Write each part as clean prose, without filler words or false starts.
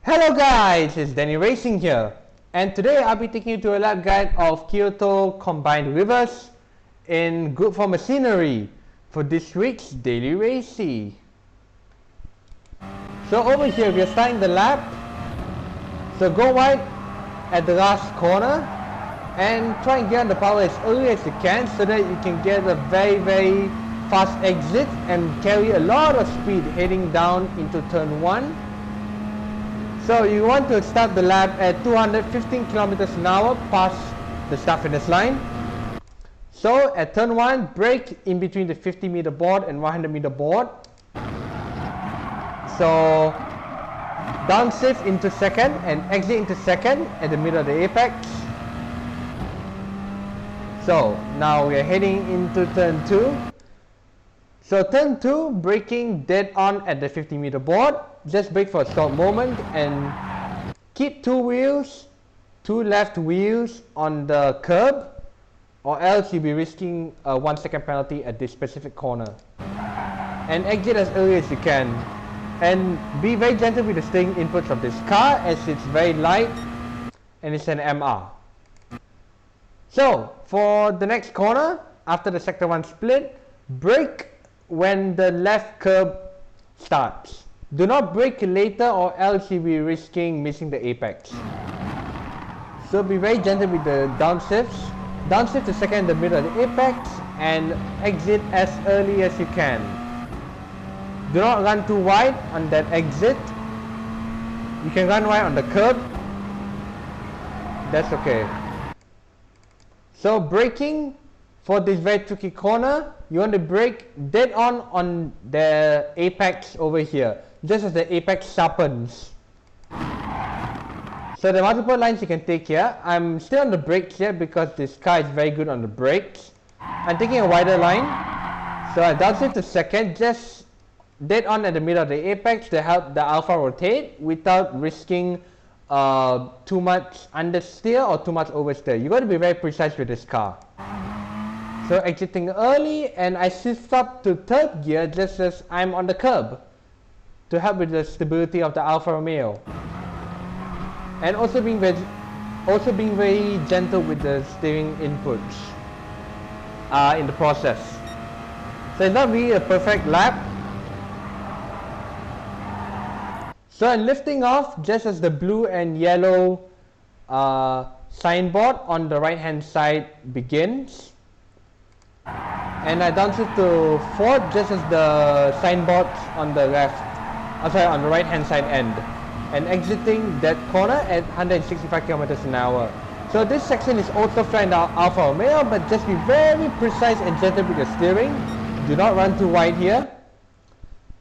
Hello guys, it's Danny Racing here, and today I'll be taking you to a lap guide of Kyoto combined rivers in Group 4 machinery for this week's daily racing. So over here we are starting the lap, so go wide at the last corner and try and get on the power as early as you can so that you can get a very fast exit and carry a lot of speed heading down into turn 1. So you want to start the lap at 215 kilometers an hour past the start finish line. So at turn 1, brake in between the 50 meter board and 100 meter board. So downshift into second and exit into second at the middle of the apex. So now we are heading into turn 2. So turn 2, braking dead on at the 50 meter board. Just brake for a short moment and keep two left wheels on the curb, or else you'll be risking a 1 second penalty at this specific corner. And exit as early as you can. And be very gentle with the steering inputs of this car as it's very light and it's an MR. So for the next corner, after the sector 1 split, brake when the left curb starts. Do not brake later or else you'll be risking missing the apex. So be very gentle with the downshifts. Downshift to second in the middle of the apex and exit as early as you can. Do not run too wide on that exit. You can run wide on the curb. That's okay. So braking for this very tricky corner, you want to brake dead on the apex over here, just as the apex sharpens. So there are multiple lines you can take here. I'm still on the brakes here because this car is very good on the brakes. I'm taking a wider line. So I downshift to second, just dead on at the middle of the apex to help the Alfa rotate without risking too much understeer or too much oversteer. You got to be very precise with this car. So exiting early, and I shift up to third gear just as I'm on the curb to help with the stability of the Alfa Romeo. And also being very gentle with the steering inputs in the process. So it's not really a perfect lap. So I'm lifting off just as the blue and yellow signboard on the right hand side begins. And I downshift to fourth just as the signboards on the on the right hand side end. And exiting that corner at 165 kilometers an hour. So this section is also flat in the Alfa Romeo, but just be very precise and gentle with your steering. Do not run too wide here.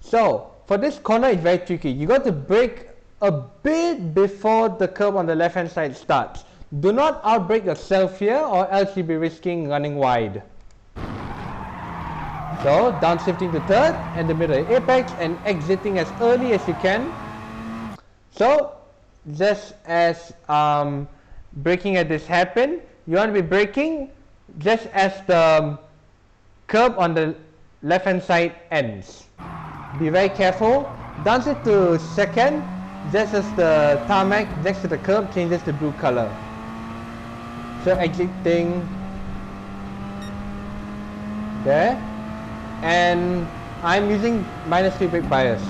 So for this corner, it's very tricky. You got to brake a bit before the curb on the left hand side starts. Do not outbrake yourself here or else you'll be risking running wide. So downshifting to third and the middle apex and exiting as early as you can. So just as braking at this happen, you want to be braking just as the curb on the left hand side ends. Be very careful. Downshift to second just as the tarmac next to the curb changes to blue color. So exiting there, and I'm using -3 brake bias.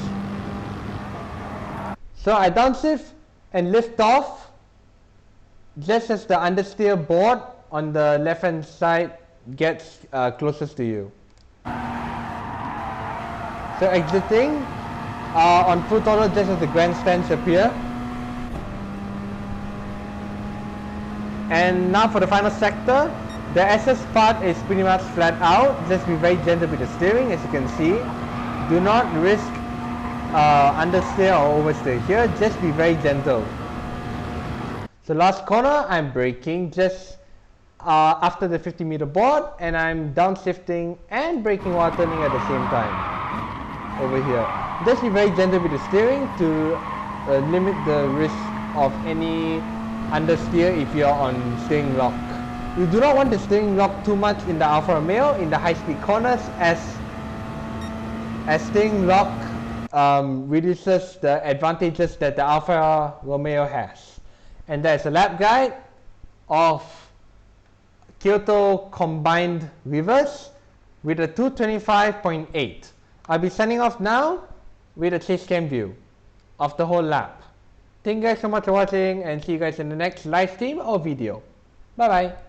So I downshift and lift off just as the understeer board on the left hand side gets closest to you. So exiting on full throttle just as the grandstands appear. And now for the final sector, the SS part is pretty much flat out. Just be very gentle with the steering, as you can see. Do not risk understeer or oversteer here. Just be very gentle. So last corner, I'm braking just after the 50 meter board, and I'm downshifting and braking while turning at the same time over here. Just be very gentle with the steering to limit the risk of any understeer if you're on steering lock. You do not want the steering lock too much in the Alfa Romeo in the high speed corners, as steering lock reduces the advantages that the Alfa Romeo has. And there's a lap guide of Kyoto combined reverse with a 225.8. I'll be signing off now with a chase cam view of the whole lap. Thank you guys so much for watching, and see you guys in the next live stream or video. Bye bye.